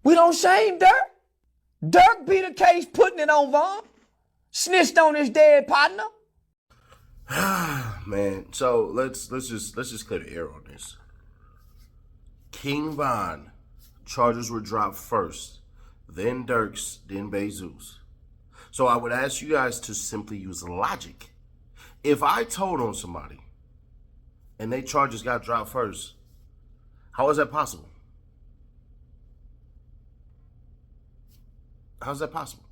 We don't shame Durk. Durk beat a case putting it on Von. Snitched on his dead partner. Man, so let's just clear the air on this. King Von charges were dropped first, then Durk's, then Bezu's. So I would ask you guys to simply use logic. If I told on somebody and their charges got dropped first, how is that possible? How's that possible?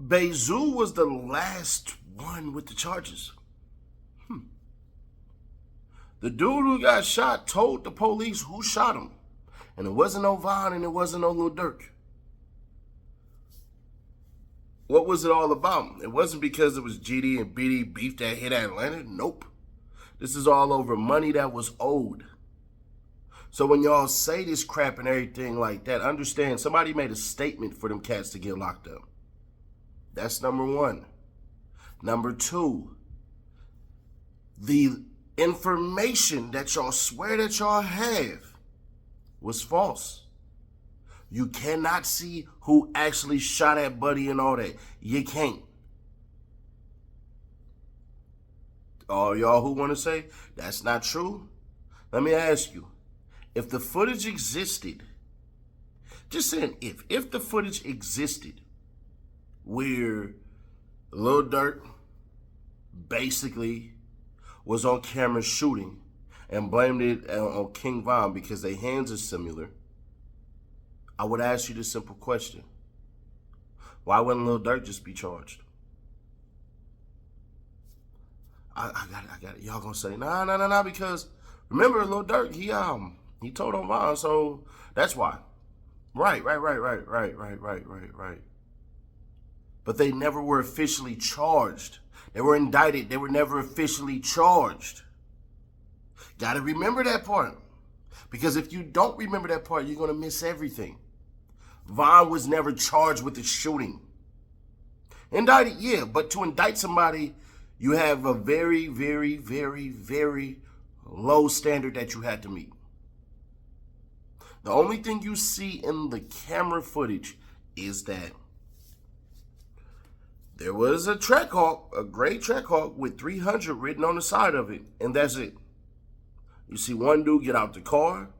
Bezu was the last one with the charges. The dude who got shot told the police who shot him. And it wasn't no Von and it wasn't no Lil Durk. What was it all about? It wasn't because it was GD and BD beef that hit Atlanta. Nope. This is all over money that was owed. So when y'all say this crap and everything like that, understand somebody made a statement for them cats to get locked up. That's number one. Number two, the information that y'all swear that y'all have was false. You cannot see who actually shot at Buddy and all that. You can't. All y'all who want to say that's not true, let me ask you, if the footage existed, just saying if the footage existed where Lil Durk basically was on camera shooting and blamed it on King Von because their hands are similar, I would ask you this simple question. Why wouldn't Lil Durk just be charged? I got it. Y'all gonna say, nah, because remember Lil Durk, he told on Von, so that's why. Right. But they never were officially charged. They were indicted. They were never officially charged. Gotta remember that part. Because if you don't remember that part, you're gonna miss everything. Von was never charged with the shooting. Indicted, yeah, but to indict somebody, you have a very, very, very, very low standard that you had to meet. The only thing you see in the camera footage is that there was a Trackhawk, a gray Trackhawk with 300 written on the side of it, and that's it. You see one dude get out the car,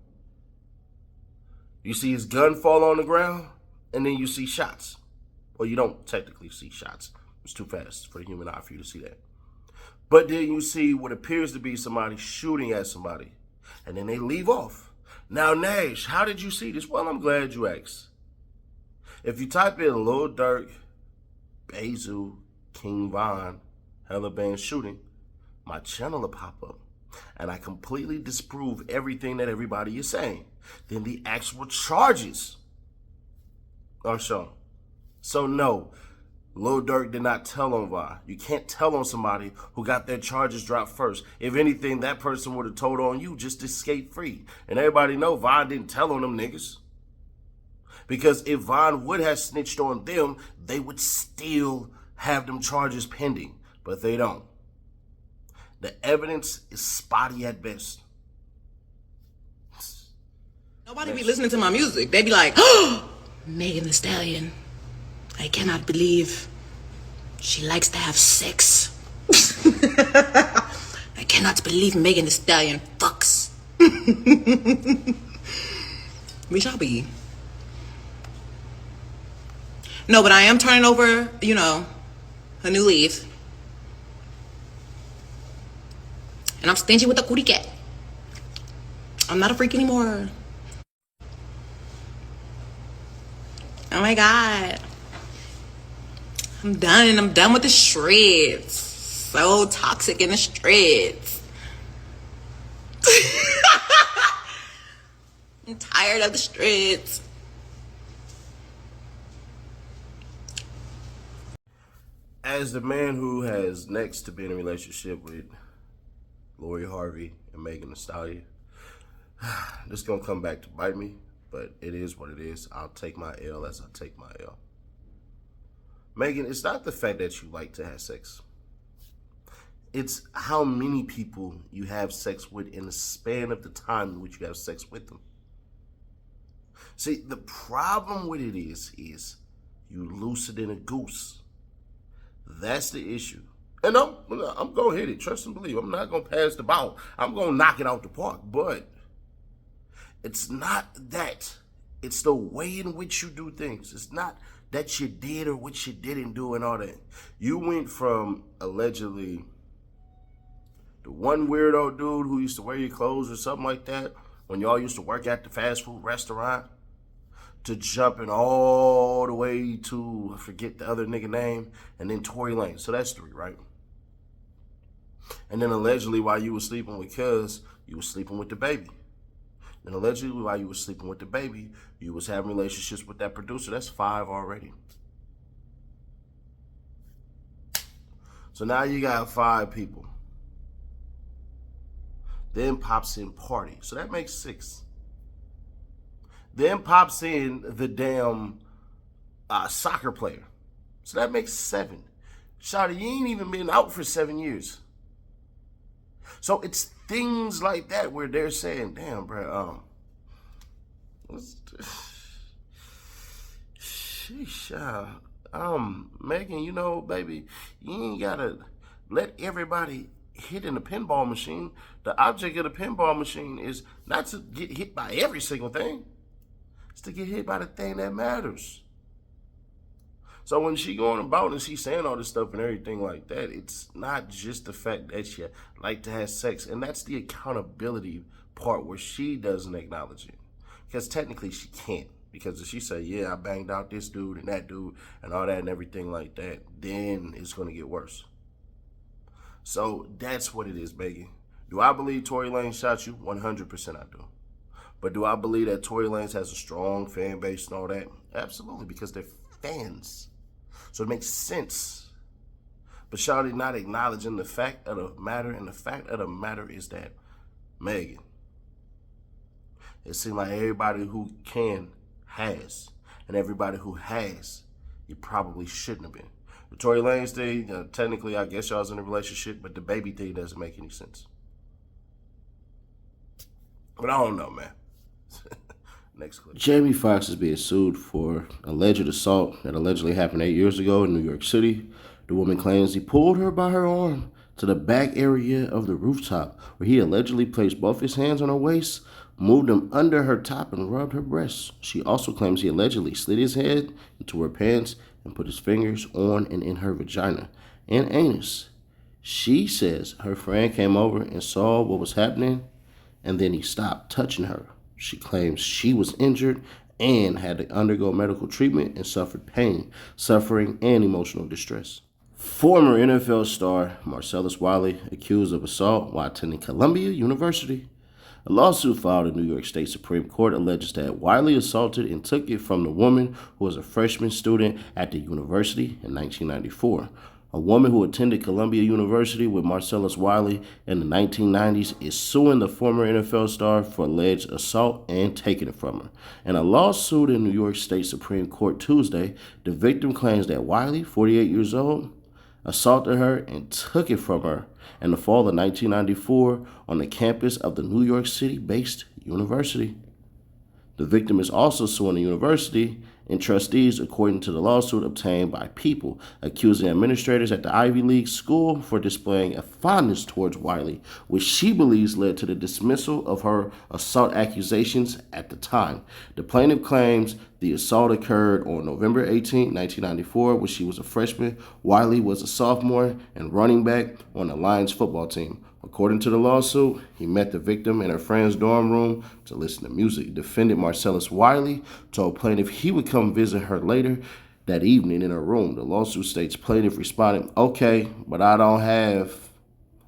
you see his gun fall on the ground, and then you see shots. Well, you don't technically see shots. It's too fast for the human eye for you to see that. But then you see what appears to be somebody shooting at somebody, and then they leave off. Now, Nash, how did you see this? Well, I'm glad you asked. If you type in Lil Durk, Bezu, King Von, Hella Band shooting, my channel will pop up. And I completely disprove everything that everybody is saying. Then the actual charges are shown. So no, Lil Durk did not tell on Von. You can't tell on somebody who got their charges dropped first. If anything, that person would have told on you just to escape free. And everybody know Von didn't tell on them niggas. Because if Von would have snitched on them, they would still have them charges pending. But they don't. The evidence is spotty at best. Nobody be listening to my music. They be like, oh, Megan Thee Stallion. I cannot believe she likes to have sex. I cannot believe Megan Thee Stallion fucks. We shall be. No, but I am turning over, a new leaf. And I'm stingy with the cootie cat. I'm not a freak anymore. Oh my God. I'm done with the streets. So toxic in the streets. I'm tired of the streets. As the man who has next to be in a relationship with Lori Harvey and Megan Thee Stallion, this is going to come back to bite me, but it is what it is. I'll take my L as I take my L. Megan, it's not the fact that you like to have sex. It's how many people you have sex with in the span of the time in which you have sex with them. See, the problem with it is you looser than a goose. That's the issue. And I'm going to hit it. Trust and believe. I'm not going to pass the ball. I'm going to knock it out the park. But it's not that. It's the way in which you do things. It's not that you did or what you didn't do and all that. You went from allegedly the one weirdo dude who used to wear your clothes or something like that when y'all used to work at the fast food restaurant to jumping all the way to, I forget the other nigga name, and then Tory Lanez. So that's 3, right? And then allegedly while you were sleeping with Cuz, you were sleeping with the baby. And allegedly while you were sleeping with the baby, you was having relationships with that producer. That's 5 already. So now you got 5 people. Then pops in Party. So that makes 6. Then pops in the damn soccer player. So that makes 7. Shawty, you ain't even been out for 7 years. So it's things like that where they're saying, damn, bro, sheesh, Megan, you know, baby, you ain't gotta let everybody hit in the pinball machine. The object of the pinball machine is not to get hit by every single thing. It's to get hit by the thing that matters. So when she going about and she's saying all this stuff and everything like that, it's not just the fact that she like to have sex. And that's the accountability part where she doesn't acknowledge it. Because technically she can't. Because if she say, yeah, I banged out this dude and that dude and all that and everything like that, then it's going to get worse. So that's what it is, Megan. Do I believe Tory Lanez shot you? 100% I do. But do I believe that Tory Lanez has a strong fan base and all that? Absolutely, because they're fans. So it makes sense. But Shawty not acknowledging the fact of the matter, and the fact of the matter is that, Megan, it seems like everybody who can has, and everybody who has, you probably shouldn't have been. The Tory Lanez thing, technically, I guess y'all's in a relationship, but the baby thing doesn't make any sense. But I don't know, man. Next clip. Jamie Foxx is being sued for alleged assault that allegedly happened 8 years ago in New York City. The woman claims he pulled her by her arm to the back area of the rooftop, where he allegedly placed both his hands on her waist, moved them under her top, and rubbed her breasts. She also claims he allegedly slid his head into her pants and put his fingers on and in her vagina and anus. She says her friend came over and saw what was happening, and then he stopped touching her. She claims she was injured and had to undergo medical treatment and suffered pain, suffering, and emotional distress. Former NFL star Marcellus Wiley accused of assault while attending Columbia University. A lawsuit filed in New York State Supreme Court alleges that Wiley assaulted and took it from the woman who was a freshman student at the university in 1994. A woman who attended Columbia University with Marcellus Wiley in the 1990s is suing the former NFL star for alleged assault and taking it from her. In a lawsuit in New York State Supreme Court Tuesday, the victim claims that Wiley, 48 years old, assaulted her and took it from her in the fall of 1994 on the campus of the New York City-based university. The victim is also suing the university and trustees, according to the lawsuit obtained by People, accusing administrators at the Ivy League school for displaying a fondness towards Wiley, which she believes led to the dismissal of her assault accusations at the time. The plaintiff claims the assault occurred on November 18, 1994, when she was a freshman. Wiley was a sophomore and running back on the Lions football team. According to the lawsuit, he met the victim in her friend's dorm room to listen to music. Defendant Marcellus Wiley told plaintiff he would come visit her later that evening in her room. The lawsuit states plaintiff responded, "Okay, but I don't have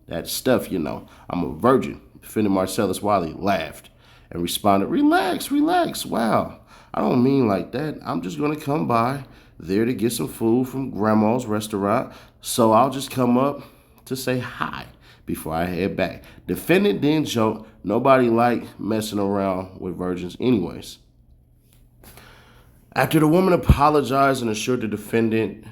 that stuff, you know. I'm a virgin." Defendant Marcellus Wiley laughed and responded, relax, wow. I don't mean like that. I'm just going to come by there to get some food from Grandma's restaurant, so I'll just come up to say hi before I head back. Defendant then joked, nobody like messing around with virgins anyways. After the woman apologized and assured the defendant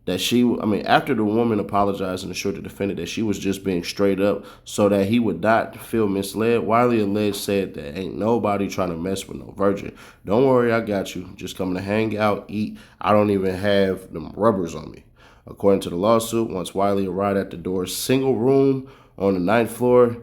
that after the woman apologized and assured the defendant that she was just being straight up so that he would not feel misled, Wiley said that ain't nobody trying to mess with no virgin. Don't worry, I got you. Just coming to hang out, eat. I don't even have them rubbers on me. According to the lawsuit, once Wiley arrived at the door's single room on the 9th floor,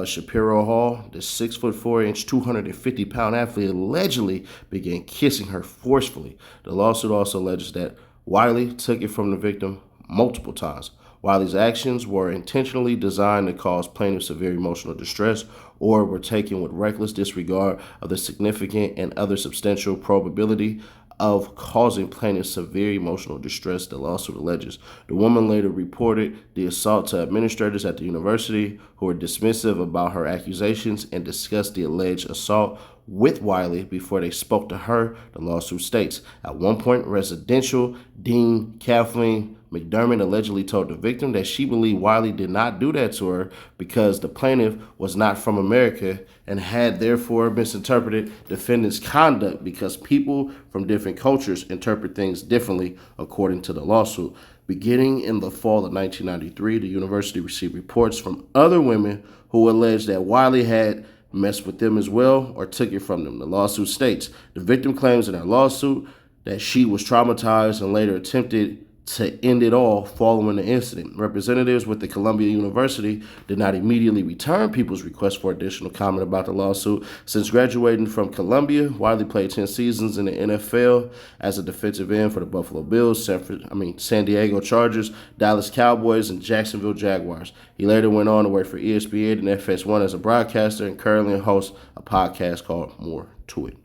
Shapiro Hall, the 6'4" 250-pound athlete allegedly began kissing her forcefully. The lawsuit also alleges that Wiley took it from the victim multiple times. Wiley's actions were intentionally designed to cause plaintiff severe emotional distress or were taken with reckless disregard of the significant and other substantial probability of causing plaintiff severe emotional distress, the lawsuit alleges. The woman later reported the assault to administrators at the university who were dismissive about her accusations and discussed the alleged assault with Wiley before they spoke to her, the lawsuit states. At one point, residential Dean Kathleen McDermott allegedly told the victim that she believed Wiley did not do that to her because the plaintiff was not from America and had therefore misinterpreted defendant's conduct because people from different cultures interpret things differently, according to the lawsuit. Beginning in the fall of 1993, the university received reports from other women who alleged that Wiley had messed with them as well or took it from them. The lawsuit states the victim claims in her lawsuit that she was traumatized and later attempted to end it all following the incident. Representatives with the Columbia University did not immediately return people's requests for additional comment about the lawsuit. Since graduating from Columbia, Wiley played 10 seasons in the NFL as a defensive end for the Buffalo Bills, San Diego Chargers, Dallas Cowboys, and Jacksonville Jaguars. He later went on to work for ESPN and FS1 as a broadcaster and currently hosts a podcast called More to It.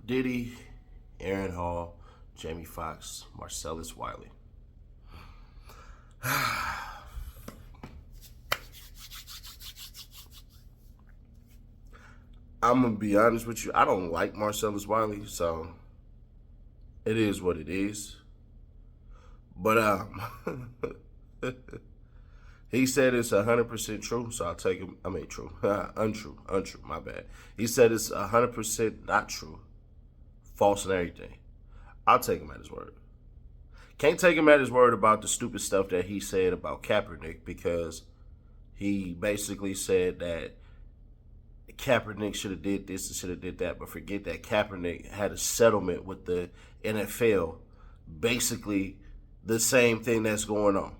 Diddy, Aaron Hall, Jamie Foxx, Marcellus Wiley. I'm going to be honest with you. I don't like Marcellus Wiley, so it is what it is. But he said it's 100% true, so I'll take him. True. Untrue, my bad. He said it's 100% not true, false and everything. I'll take him at his word. Can't take him at his word about the stupid stuff that he said about Kaepernick because he basically said that Kaepernick should have did this and should have did that, but forget that Kaepernick had a settlement with the NFL, basically the same thing that's going on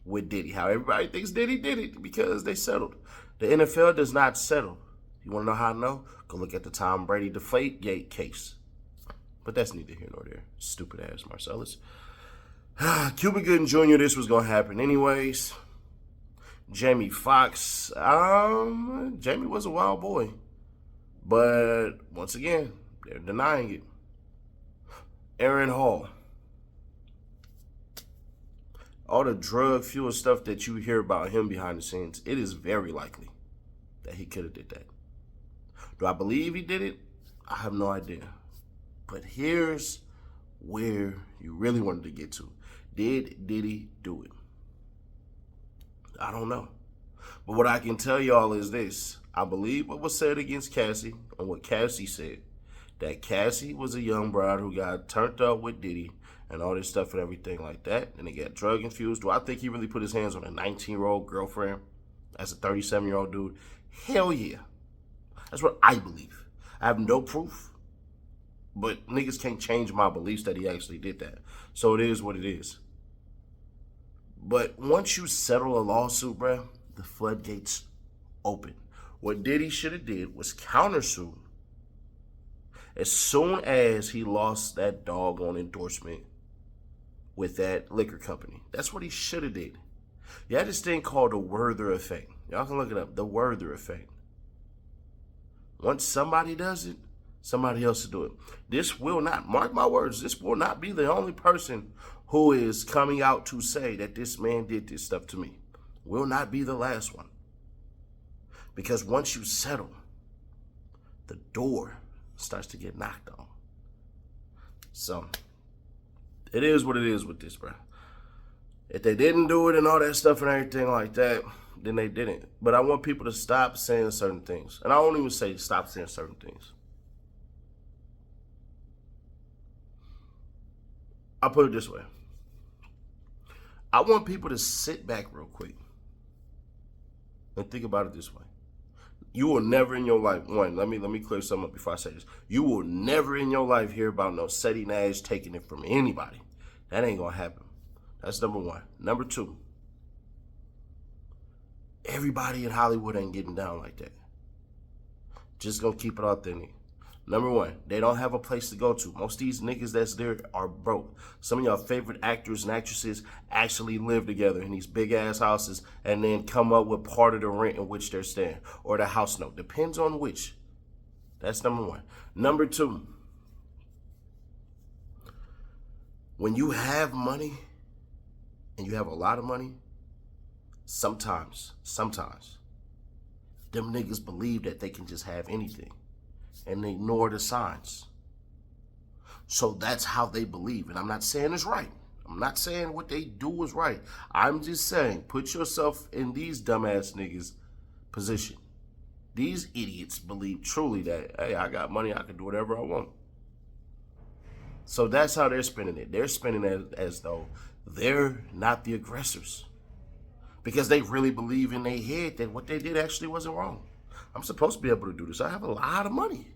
with Diddy. How everybody thinks Diddy did it because they settled. The NFL does not settle. You want to know how I know? Go look at the Tom Brady Deflategate case. But that's neither here nor there. Stupid ass Marcellus. Cuba Gooding Jr., this was going to happen anyways. Jamie Foxx. Jamie was a wild boy. But once again, they're denying it. Aaron Hall. All the drug-fueled stuff that you hear about him behind the scenes, it is very likely that he could have did that. Do I believe he did it? I have no idea. But here's where you really wanted to get to. Did Diddy do it? I don't know. But what I can tell y'all is this. I believe what was said against Cassie and what Cassie said. That Cassie was a young bride who got turned up with Diddy and all this stuff and everything like that. And they got drug infused. Do I think he really put his hands on a 19-year-old girlfriend as a 37-year-old dude? Hell yeah. That's what I believe. I have no proof. But niggas can't change my beliefs that he actually did that. So it is what it is. But once you settle a lawsuit, bruh, the floodgates open. What Diddy should have did was countersue as soon as he lost that doggone endorsement with that liquor company. That's what he should have did. You had this thing called the Werther effect. Y'all can look it up, the Werther effect. Once somebody does it, somebody else will do it. This will not, mark my words, this will not be the only person who is coming out to say that this man did this stuff to me. Will not be the last one. Because once you settle, the door starts to get knocked on. So, it is what it is with this, bro. If they didn't do it and all that stuff and everything like that, then they didn't. But I want people to stop saying certain things. And I won't even say stop saying certain things. I'll put it this way. I want people to sit back real quick and think about it this way. You will never in your life, let me clear something up before I say this. You will never in your life hear about no Seti Nash taking it from anybody. That ain't gonna happen. That's number one. Number two, everybody in Hollywood ain't getting down like that. Just gonna keep it authentic. Number one, they don't have a place to go to. Most of these niggas that's there are broke. Some of y'all favorite actors and actresses actually live together in these big ass houses and then come up with part of the rent in which they're staying or the house note. Depends on which. That's number one. Number two, when you have money and you have a lot of money, sometimes, them niggas believe that they can just have anything and they ignore the signs. So that's how they believe. And I'm not saying it's right. I'm not saying what they do is right. I'm just saying, put yourself in these dumbass niggas' position. These idiots believe truly that, hey, I got money, I can do whatever I want. So that's how they're spending it. They're spending it as though they're not the aggressors. Because they really believe in their head that what they did actually wasn't wrong. I'm supposed to be able to do this. I have a lot of money.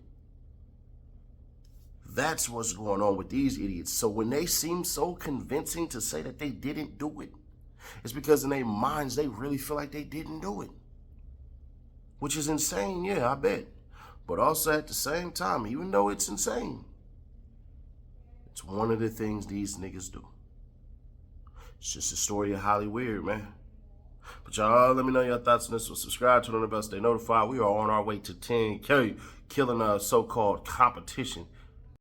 That's what's going on with these idiots. So when they seem so convincing to say that they didn't do it, it's because in their minds, they really feel like they didn't do it. Which is insane, yeah, I bet. But also at the same time, even though it's insane, it's one of the things these niggas do. It's just a story of Hollywood, man. But y'all, let me know your thoughts on this one. Subscribe, turn on the bell, stay notified. We are on our way to 10K, killing a so-called competition